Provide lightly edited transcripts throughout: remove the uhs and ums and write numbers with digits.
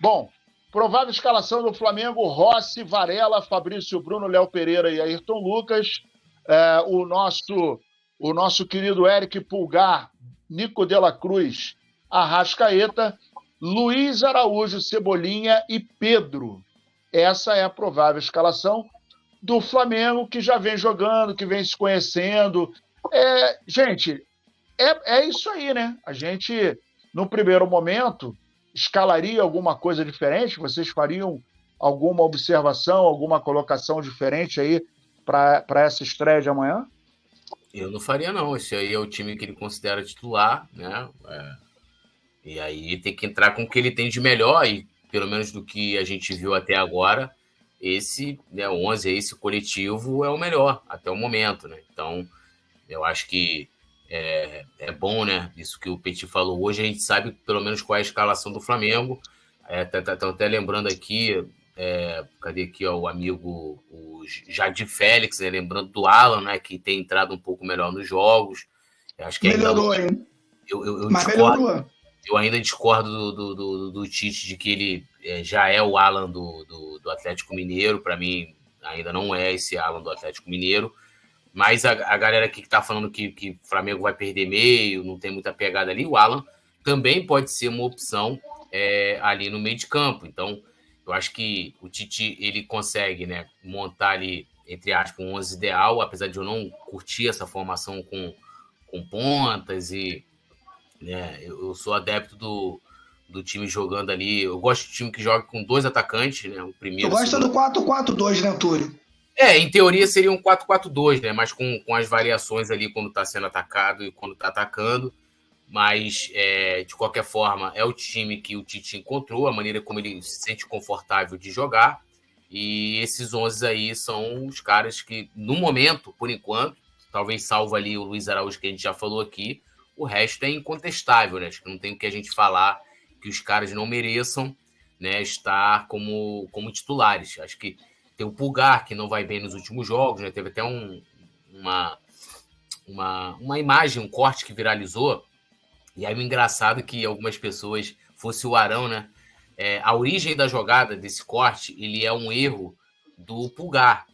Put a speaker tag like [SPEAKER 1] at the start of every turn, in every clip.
[SPEAKER 1] Bom, provável escalação do Flamengo: Rossi, Varela, Fabrício Bruno, Léo Pereira e Ayrton Lucas. O nosso querido Eric Pulgar, Nico de la Cruz, Arrascaeta, Luiz Araújo, Cebolinha e Pedro. Essa é a provável escalação do Flamengo, que já vem jogando, que vem se conhecendo. Gente, é isso aí, né? A gente, no primeiro momento, escalaria alguma coisa diferente? Vocês fariam alguma observação, alguma colocação diferente aí para essa estreia de amanhã?
[SPEAKER 2] Eu não faria, não. Esse aí é o time que ele considera titular, né? E aí tem que entrar com o que ele tem de melhor, e pelo menos do que a gente viu até agora, esse, né, 11, esse coletivo é o melhor até o momento, né? Então, eu acho que é bom, né? Isso que o Petit falou. Hoje a gente sabe pelo menos qual é a escalação do Flamengo. Estão até lembrando aqui, cadê aqui ó, o amigo o Jadir Félix, né, lembrando do Alan, né, que tem entrado um pouco melhor nos jogos. Eu acho que
[SPEAKER 3] melhorou, hein?
[SPEAKER 2] Eu
[SPEAKER 3] Mas
[SPEAKER 2] discordo.
[SPEAKER 3] melhorou.
[SPEAKER 2] Eu ainda discordo do Tite de que ele já é o Alan do Atlético Mineiro. Para mim, ainda não é esse Alan do Atlético Mineiro. Mas a galera aqui que está falando que o Flamengo vai perder meio, não tem muita pegada ali, o Alan também pode ser uma opção ali no meio de campo. Então, eu acho que o Tite ele consegue, né, montar ali, entre aspas, um 11 ideal, apesar de eu não curtir essa formação com pontas e... né, eu sou adepto do time jogando ali. Eu gosto de time que joga com dois atacantes, né? O primeiro.
[SPEAKER 3] Tu gosta do 4-4-2, né, Túlio?
[SPEAKER 2] Em teoria seria um 4-4-2, né? Mas com as variações ali quando está sendo atacado e quando está atacando. Mas, de qualquer forma, é o time que o Tite encontrou, a maneira como ele se sente confortável de jogar. E esses 11 aí são os caras que, no momento, por enquanto, talvez salvo ali o Luiz Araújo, que a gente já falou aqui, o resto é incontestável, né? Acho que não tem o que a gente falar que os caras não mereçam, né, estar como titulares. Acho que tem o Pulgar, que não vai bem nos últimos jogos, né? Teve até uma imagem, um corte que viralizou. E aí o engraçado é que algumas pessoas, fosse o Arão, né? A origem da jogada desse corte, ele é um erro do Pulgar,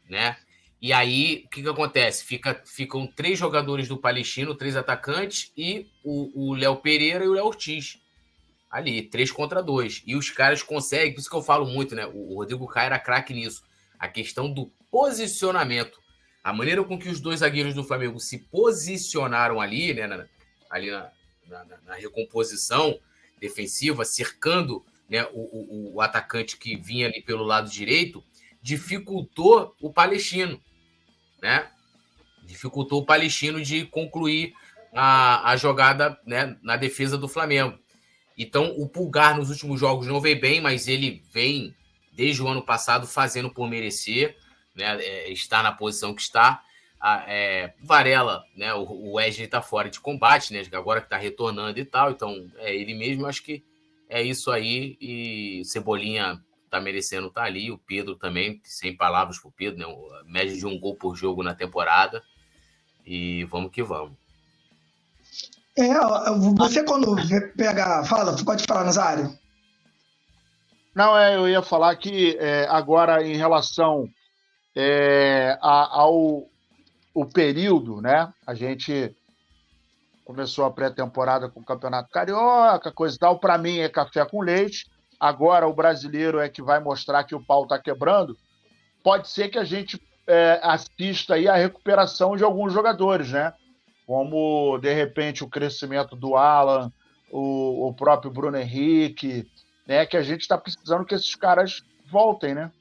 [SPEAKER 2] né? E aí, o que acontece? Ficam 3 jogadores do Palestino, 3 atacantes, e o Léo Pereira e o Léo Ortiz. Ali, 3 contra 2. E os caras conseguem, por isso que eu falo muito, né? O Rodrigo Caio era craque nisso. A questão do posicionamento. A maneira com que os 2 zagueiros do Flamengo se posicionaram ali, né? Na recomposição defensiva, cercando, né, o atacante que vinha ali pelo lado direito, dificultou o Palestino, né? Dificultou o Palestino de concluir a jogada, né, na defesa do Flamengo. Então, o Pulgar nos últimos jogos não veio bem, mas ele vem, desde o ano passado, fazendo por merecer, né, está na posição que está. Varela, né, o Wesley está fora de combate, né, agora que está retornando e tal, então ele mesmo, acho que é isso aí, e Cebolinha está merecendo estar ali, o Pedro também, sem palavras para o Pedro, né, média de 1 gol por jogo na temporada, e vamos que vamos.
[SPEAKER 3] Você quando pega... Fala, pode falar, Nazário.
[SPEAKER 1] Não, eu ia falar que agora em relação ao período, né? A gente começou a pré-temporada com o Campeonato Carioca, coisa e tal. Para mim é café com leite. Agora o brasileiro é que vai mostrar que o pau está quebrando. Pode ser que a gente assista aí a recuperação de alguns jogadores, né? Como, de repente, o crescimento do Alan, o próprio Bruno Henrique, né? Que a gente está precisando que esses caras voltem, né?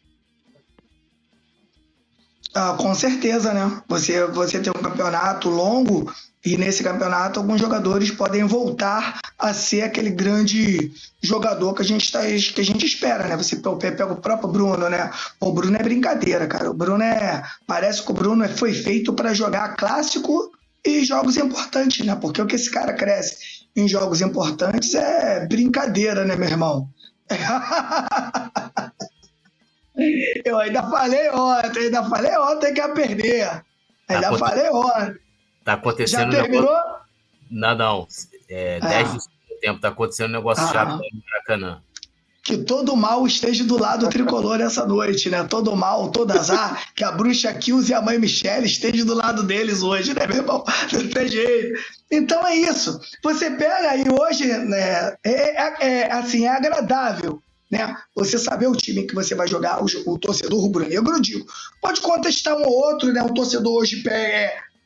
[SPEAKER 3] Com certeza, né? Você tem um campeonato longo e nesse campeonato alguns jogadores podem voltar a ser aquele grande jogador que a gente espera, né? Você pega o próprio Bruno, né? O Bruno é brincadeira, cara. O Bruno parece que o Bruno foi feito para jogar clássico e jogos importantes, né? Porque o que esse cara cresce em jogos importantes é brincadeira, né, meu irmão? Eu ainda falei ontem que ia perder. Falei ontem.
[SPEAKER 2] Tá acontecendo
[SPEAKER 3] Já terminou?
[SPEAKER 2] Não. 10 do segundo tempo, tá acontecendo um negócio chato no Maracanã.
[SPEAKER 3] que todo mal esteja do lado tricolor essa noite, né? Todo mal, todo azar, que a bruxa Kills e a mãe Michelle estejam do lado deles hoje, né, meu irmão? Não tem jeito. Então é isso. Você pega aí hoje, né? Assim, é agradável, né? Você saber o time que você vai jogar, o torcedor rubro-negro, eu digo. Pode contestar um ou outro, né? O torcedor hoje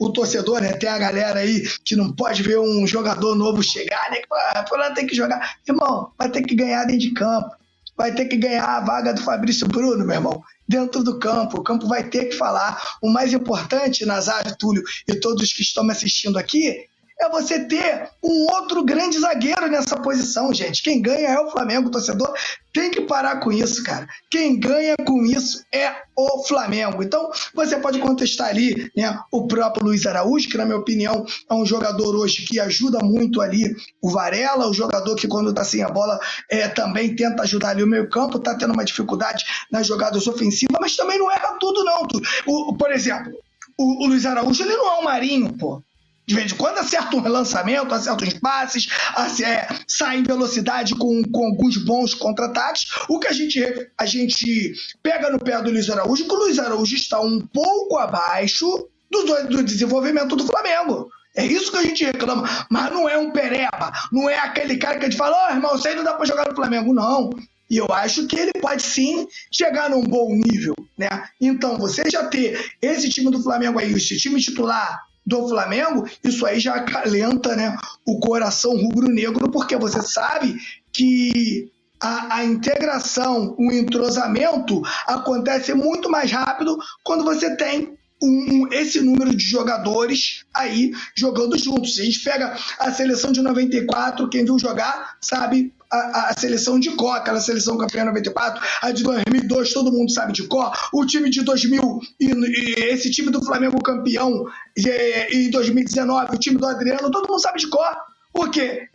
[SPEAKER 3] o torcedor, né? Tem a galera aí que não pode ver um jogador novo chegar, né? Que tem que jogar. Irmão, vai ter que ganhar dentro de campo. Vai ter que ganhar a vaga do Fabrício Bruno, meu irmão, dentro do campo. O campo vai ter que falar. O mais importante, Nazário, Túlio e todos que estão me assistindo aqui, é você ter um outro grande zagueiro nessa posição, gente. Quem ganha é o Flamengo, o torcedor tem que parar com isso, cara. Quem ganha com isso é o Flamengo. Então, você pode contestar ali, né, o próprio Luiz Araújo, que na minha opinião é um jogador hoje que ajuda muito ali o Varela, o jogador que quando tá sem a bola também tenta ajudar ali o meio campo, tá tendo uma dificuldade nas jogadas ofensivas, mas também não erra tudo não. Por exemplo, o Luiz Araújo, ele não é um Marinho, pô. De vez em quando acerta um relançamento, acerta uns passes, sai em velocidade com alguns bons contra-ataques. O que a gente pega no pé do Luiz Araújo, que o Luiz Araújo está um pouco abaixo do desenvolvimento do Flamengo. É isso que a gente reclama. Mas não é um pereba, não é aquele cara que a gente fala, irmão, isso aí não dá para jogar no Flamengo, não. E eu acho que ele pode sim chegar num bom nível, né? Então, você já ter esse time do Flamengo aí, esse time titular do Flamengo, isso aí já acalenta, né, o coração rubro-negro, porque você sabe que a integração, o entrosamento acontece muito mais rápido quando você tem esse número de jogadores aí jogando juntos. Se a gente pega a seleção de 94, quem viu jogar sabe a seleção de cor, aquela seleção campeã 94, a de 2002 todo mundo sabe de cor, o time de 2000 e esse time do Flamengo campeão em 2019, o time do Adriano, todo mundo sabe de cor, porque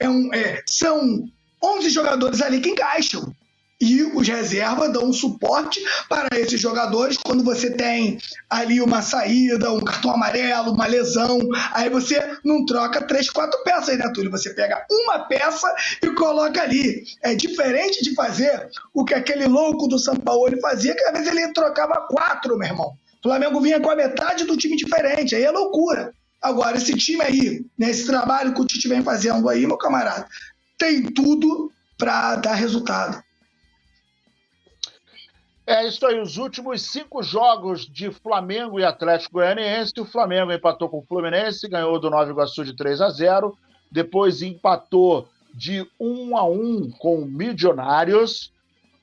[SPEAKER 3] são 11 jogadores ali que encaixam. E os reservas dão um suporte para esses jogadores quando você tem ali uma saída, um cartão amarelo, uma lesão. Aí você não troca 3, 4 peças, né, Túlio? Você pega uma peça e coloca ali. É diferente de fazer o que aquele louco do Sampaoli fazia, que às vezes ele trocava 4, meu irmão. O Flamengo vinha com a metade do time diferente. Aí é loucura. Agora, esse time aí, né, esse trabalho que o Tite vem fazendo aí, meu camarada, tem tudo para dar resultado.
[SPEAKER 1] É isso aí, os últimos 5 jogos de Flamengo e Atlético Goianiense, o Flamengo empatou com o Fluminense, ganhou do Nova Iguaçu de 3-0, depois empatou de 1-1 com o Milionários,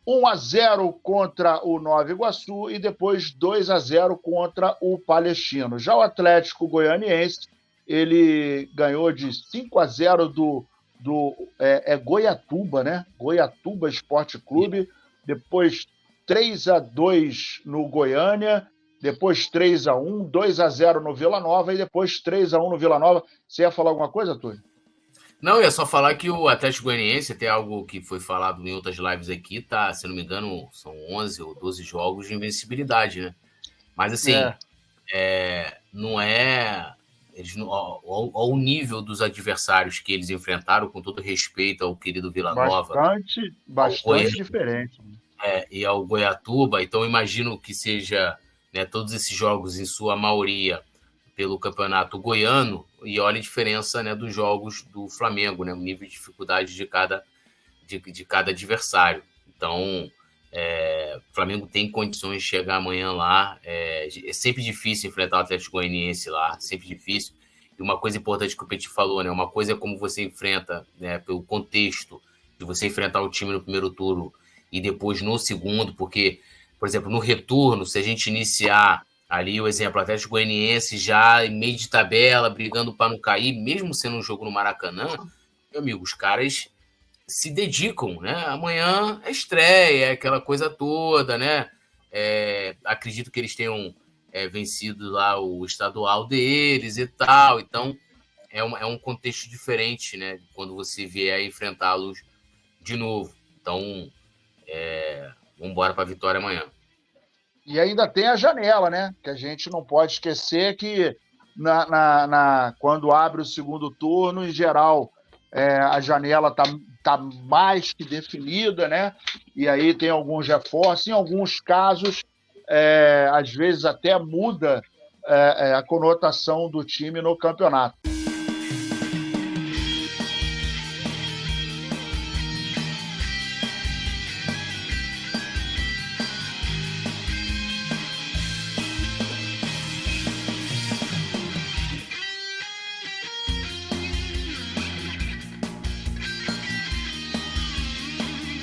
[SPEAKER 1] 1-0 contra o Nova Iguaçu e depois 2-0 contra o Palestino. Já o Atlético Goianiense, ele ganhou de 5-0 do Goiatuba, né? Goiatuba Esporte Clube, depois 3-2 no Goiânia, depois 3-1, 2-0 no Vila Nova e depois 3-1 no Vila Nova. Você ia falar alguma coisa, Túlio?
[SPEAKER 2] Não, eu ia só falar que o Atlético Goianiense, tem algo que foi falado em outras lives aqui, tá, se não me engano, são 11 ou 12 jogos de invencibilidade, né? Mas assim, não é... Ao nível dos adversários que eles enfrentaram, com todo respeito ao querido Vila Nova.
[SPEAKER 1] Bastante diferente.
[SPEAKER 2] E ao Goiatuba, então imagino que seja, né, todos esses jogos, em sua maioria, pelo campeonato goiano, e olha a diferença, né, dos jogos do Flamengo, né, o nível de dificuldade de cada adversário. Então, o Flamengo tem condições de chegar amanhã lá, é sempre difícil enfrentar o Atlético Goianiense lá, sempre difícil. E uma coisa importante que o Petit falou, né, uma coisa é como você enfrenta, né, pelo contexto de você enfrentar o time no primeiro turno e depois no segundo, porque, por exemplo, no retorno, se a gente iniciar ali o exemplo, Atlético Goianiense já em meio de tabela, brigando para não cair, mesmo sendo um jogo no Maracanã, meu amigo, os caras se dedicam, né? Amanhã é estreia, é aquela coisa toda, né? Acredito que eles tenham vencido lá o estadual deles e tal, então é um contexto diferente, né? Quando você vier enfrentá-los de novo. Então, vamos embora para a vitória amanhã.
[SPEAKER 1] E ainda tem a janela, né? Que a gente não pode esquecer que quando abre o segundo turno, em geral, a janela está está mais que definida, né? E aí tem alguns reforços. Em alguns casos, às vezes até muda a conotação do time no campeonato.